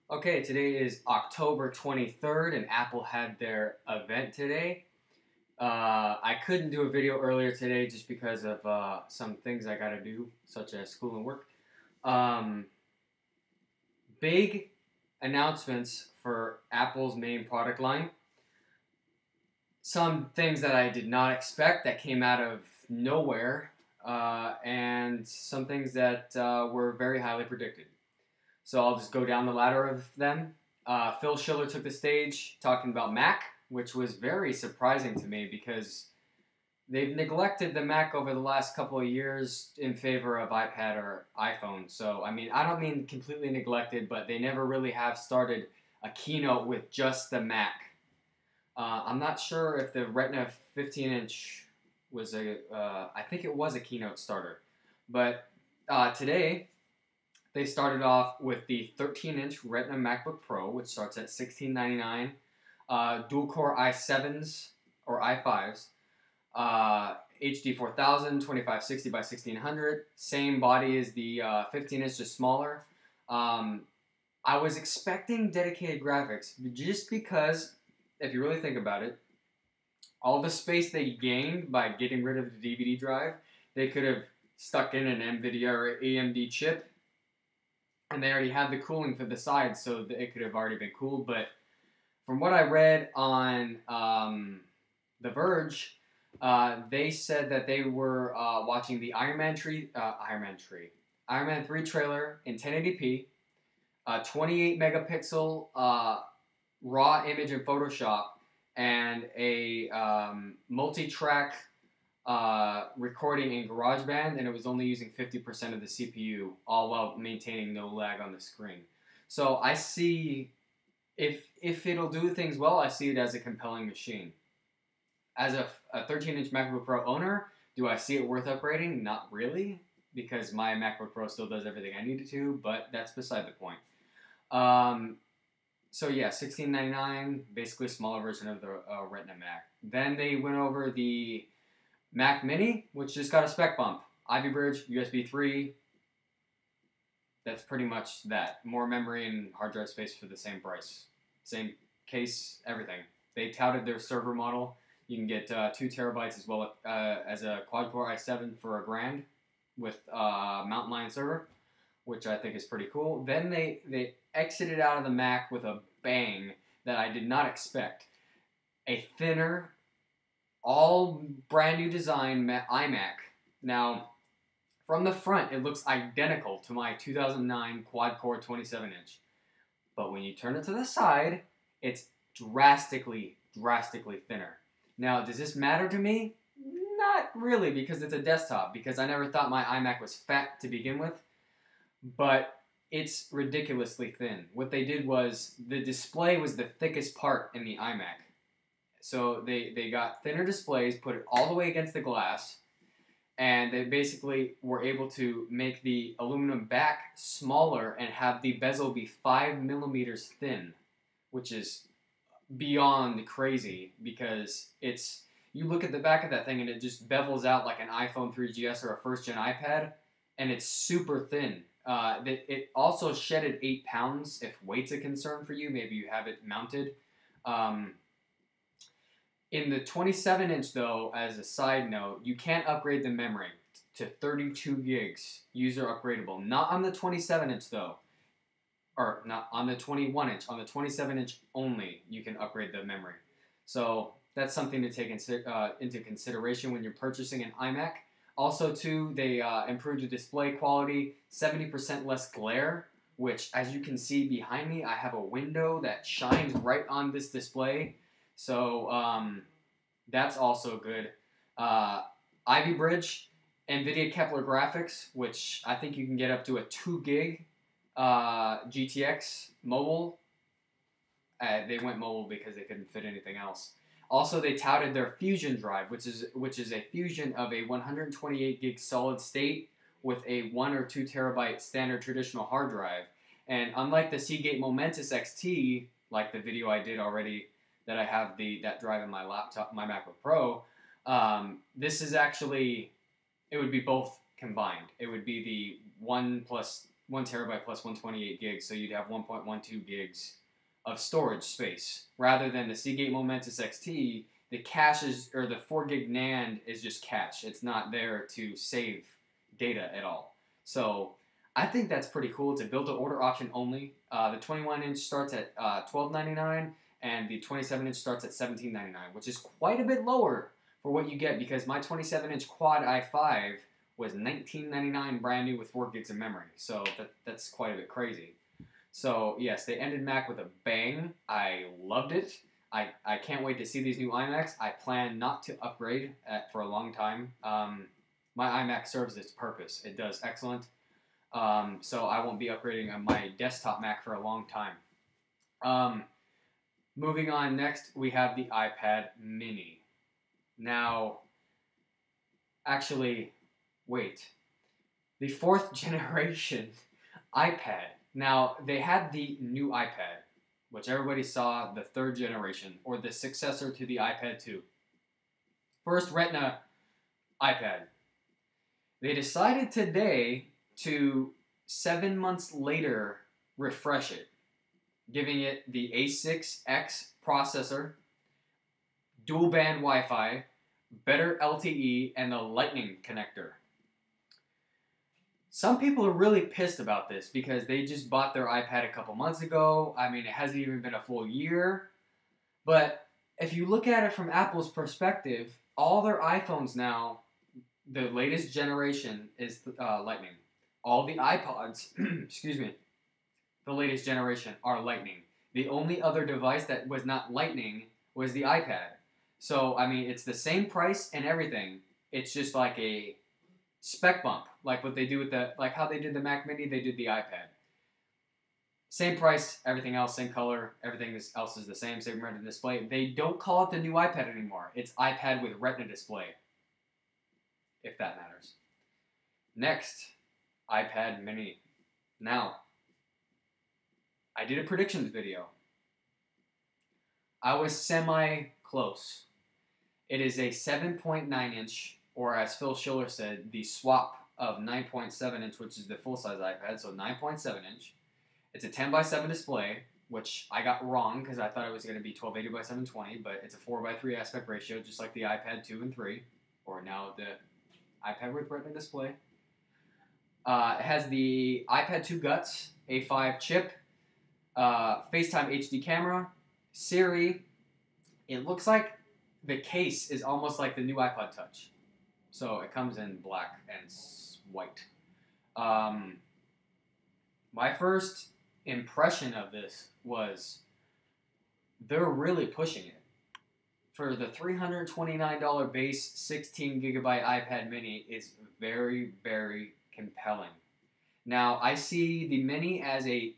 Okay, today is October 23rd, and Apple had their event today. I couldn't do a video earlier today just because of some things I gotta do, such as school and work. Um, Big announcements for Apple's main product line. Some things that I did not expect that came out of nowhere, and some things that were very highly predicted. So I'll just go down the ladder of them. Phil Schiller took the stage talking about Mac, which was very surprising to me because they've neglected the Mac over the last couple of years in favor of iPad or iPhone. So, I mean, I don't mean completely neglected, but they never really have started a keynote with just the Mac. I'm not sure if the Retina 15-inch was I think it was a keynote starter. But today, they started off with the 13-inch Retina MacBook Pro, which starts at $1699. Dual-core i7s or i5s, HD 4000, 2560 by 1600. Same body as the 15-inch, just smaller. I was expecting dedicated graphics just because, if you really think about it, all the space they gained by getting rid of the DVD drive, they could have stuck in an NVIDIA or AMD chip, and they already had the cooling for the sides, so that it could have already been cooled. But from what I read on The Verge, they said that they were watching the Iron Man 3 trailer in 1080p, 28 megapixel raw image in Photoshop, and a multi-track recording in GarageBand, and it was only using 50% of the CPU, all while maintaining no lag on the screen. So I see, if it'll do things well, I see it as a compelling machine. As a 13-inch MacBook Pro owner, do I see it worth upgrading? Not really, because my MacBook Pro still does everything I need it to, but that's beside the point. Um, so yeah, $1699, basically a smaller version of the Retina Mac. Then they went over the Mac Mini, which just got a spec bump. Ivy Bridge, USB 3. That's pretty much that. More memory and hard drive space for the same price. Same case, everything. They touted their server model. You can get 2 terabytes as well as a quad core i7 for $1,000 with Mountain Lion server, which I think is pretty cool. Then they exited out of the Mac with a bang that I did not expect. A thinner, all brand new design iMac. Now, from the front, it looks identical to my 2009 quad core 27-inch. But when you turn it to the side, it's drastically thinner. Now, does this matter to me? Not really, because it's a desktop, because I never thought my iMac was fat to begin with, but it's ridiculously thin. What they did was, the display was the thickest part in the iMac. So they got thinner displays, put it all the way against the glass, and they basically were able to make the aluminum back smaller and have the bezel be 5 millimeters thin, which is beyond crazy because it's, you look at the back of that thing and it just bevels out like an iPhone 3GS or a first gen iPad, and it's super thin. It also shedded 8 pounds if weight's a concern for you. Maybe you have it mounted. In the 27-inch, though, as a side note, you can't upgrade the memory to 32 gigs, user upgradable. Not on the 27-inch, though. Or not on the 21-inch. On the 27-inch only, you can upgrade the memory. So that's something to take into consideration when you're purchasing an iMac. Also, too, they improved the display quality, 70% less glare, which, as you can see behind me, I have a window that shines right on this display. So that's also good. Ivy Bridge, NVIDIA Kepler graphics, which I think you can get up to a 2 gig GTX mobile. They went mobile because they couldn't fit anything else. Also, they touted their Fusion drive, which is a fusion of a 128 gig solid state with a 1 or 2 terabyte standard traditional hard drive. And unlike the Seagate Momentus XT, like the video I did already, that I have that drive in my laptop, my MacBook Pro, this is actually, it would be both combined. It would be the 1 plus 1 terabyte plus 128 gigs, so you'd have 1.12 gigs of storage space. Rather than the Seagate Momentus XT, the cache is, or the 4 gig NAND is just cache. It's not there to save data at all. So I think that's pretty cool. It's a build-to-order option only. The 21-inch starts at $12.99, and the 27-inch starts at $17.99, which is quite a bit lower for what you get, because my 27-inch Quad i5 was $19.99 brand new with 4 gigs of memory. So that's quite a bit crazy. So yes, they ended Mac with a bang. I loved it. I can't wait to see these new iMacs. I plan not to upgrade for a long time. My iMac serves its purpose. It does excellent. So I won't be upgrading on my desktop Mac for a long time. Moving on, next we have the iPad Mini. Now, actually, wait. The 4th generation iPad. Now, they had the new iPad, which everybody saw, the 3rd generation, or the successor to the iPad 2. First Retina iPad. They decided today to 7 months later refresh it, giving it the A6X processor, dual band Wi-Fi, better LTE, and the Lightning connector. Some people are really pissed about this because they just bought their iPad a couple months ago. I mean, it hasn't even been a full year. But if you look at it from Apple's perspective, all their iPhones now, the latest generation is Lightning. All the iPods, excuse me, the latest generation are Lightning. The only other device that was not Lightning was the iPad. So, I mean, it's the same price and everything. It's just like a spec bump, like what they do with like how they did the Mac Mini, they did the iPad. Same price, everything else, same color, everything else is the same Retina display. They don't call it the new iPad anymore. It's iPad with Retina display, if that matters. Next, iPad Mini. Now, I did a predictions video. I was semi-close. It is a 7.9 inch, or as Phil Schiller said, the swap of 9.7 inch, which is the full-size iPad, so 9.7 inch. It's a 10 by 7 display, which I got wrong because I thought it was going to be 1280 by 720, but it's a 4 by 3 aspect ratio, just like the iPad 2 and 3, or now the iPad with Retina display. It has the iPad 2 guts, A5 chip, FaceTime HD camera, Siri. It looks like the case is almost like the new iPod Touch. So it comes in black and white. My first impression of this was they're really pushing it. For the $329 base 16 gigabyte iPad Mini, it's very, very compelling. Now, I see the Mini as a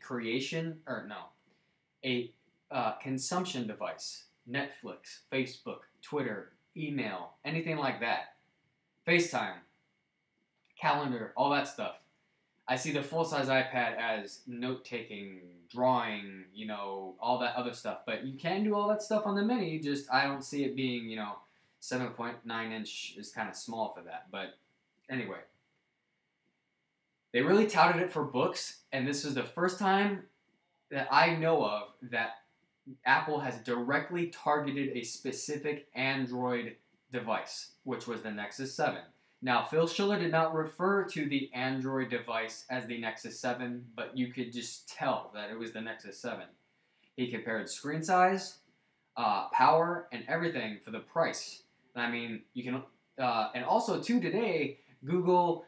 consumption device. Netflix, Facebook, Twitter, email, anything like that. FaceTime, calendar, all that stuff. I see the full-size iPad as note-taking, drawing, all that other stuff. But you can do all that stuff on the Mini, just I don't see it being, 7.9 inch is kind of small for that. But anyway, they really touted it for books, and this is the first time that I know of that Apple has directly targeted a specific Android device, which was the Nexus 7. Now, Phil Schiller did not refer to the Android device as the Nexus 7, but you could just tell that it was the Nexus 7. He compared screen size, power, and everything for the price. I mean, you can, and also too today, Google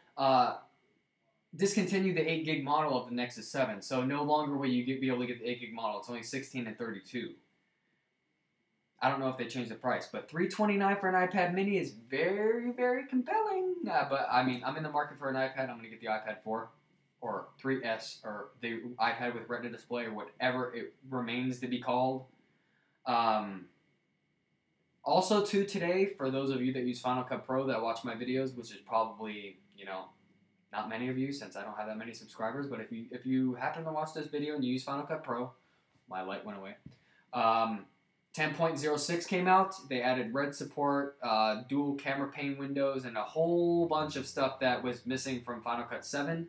discontinued the 8 gig model of the Nexus 7, so no longer will you be able to get the 8 gig model. It's only 16 and 32. I don't know if they changed the price, but $329 for an iPad Mini is very, very compelling. But I mean, I'm in the market for an iPad. I'm going to get the iPad 4 or 3S or the iPad with Retina display or whatever it remains to be called. Also, too, today, for those of you that use Final Cut Pro that watch my videos, which is probably, not many of you since I don't have that many subscribers, but if you happen to watch this video and you use Final Cut Pro, my light went away. 10.06 came out. They added red support, dual camera pane windows, and a whole bunch of stuff that was missing from Final Cut 7.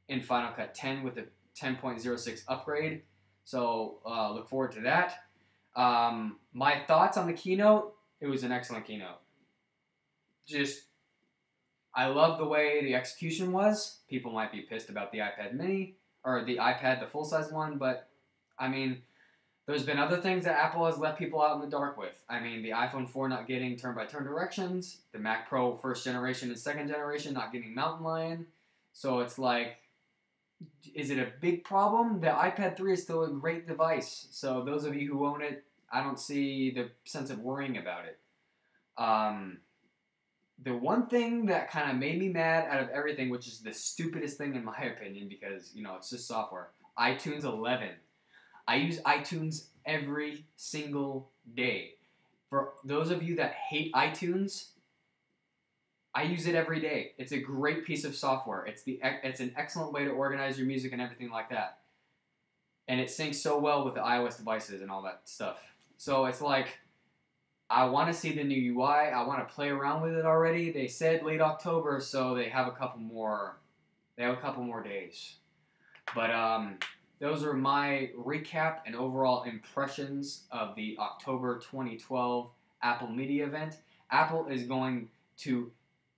in Final Cut 10 with the 10.06 upgrade. So look forward to that. My thoughts on the keynote, it was an excellent keynote. Just, I love the way the execution was. People might be pissed about the iPad mini, or the iPad, the full-size one, but I mean, there's been other things that Apple has left people out in the dark with. I mean, the iPhone 4 not getting turn-by-turn directions, the Mac Pro first generation and second generation not getting Mountain Lion. So it's like, is it a big problem? The iPad 3 is still a great device. So those of you who own it, I don't see the sense of worrying about it. The one thing that kind of made me mad out of everything, which is the stupidest thing in my opinion, because, you know, it's just software, iTunes 11. I use iTunes every single day. For those of you that hate iTunes, I use it every day. It's a great piece of software. It's an excellent way to organize your music and everything like that. And it syncs so well with the iOS devices and all that stuff. So it's like, I want to see the new UI. I want to play around with it already. They said late October, so they have a couple more. They have a couple more days. But those are my recap and overall impressions of the October 2012 Apple Media event. Apple is going to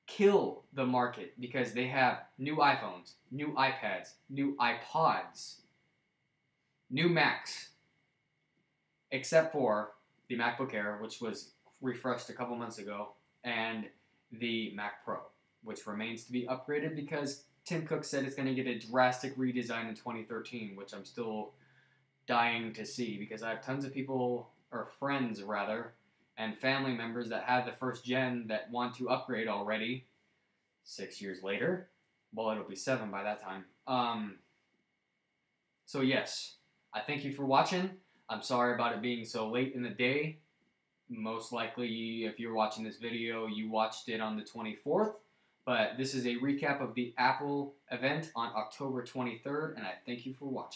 kill the market because they have new iPhones, new iPads, new iPods, new Macs, except for the MacBook Air, which was refreshed a couple months ago, and the Mac Pro, which remains to be upgraded because Tim Cook said it's going to get a drastic redesign in 2013, which I'm still dying to see because I have tons of people, or friends rather, and family members that have the first gen that want to upgrade already 6 years later. Well, it'll be 7 by that time. So yes, I thank you for watching. I'm sorry about it being so late in the day. Most likely, if you're watching this video, you watched it on the 24th. But this is a recap of the Apple event on October 23rd, and I thank you for watching.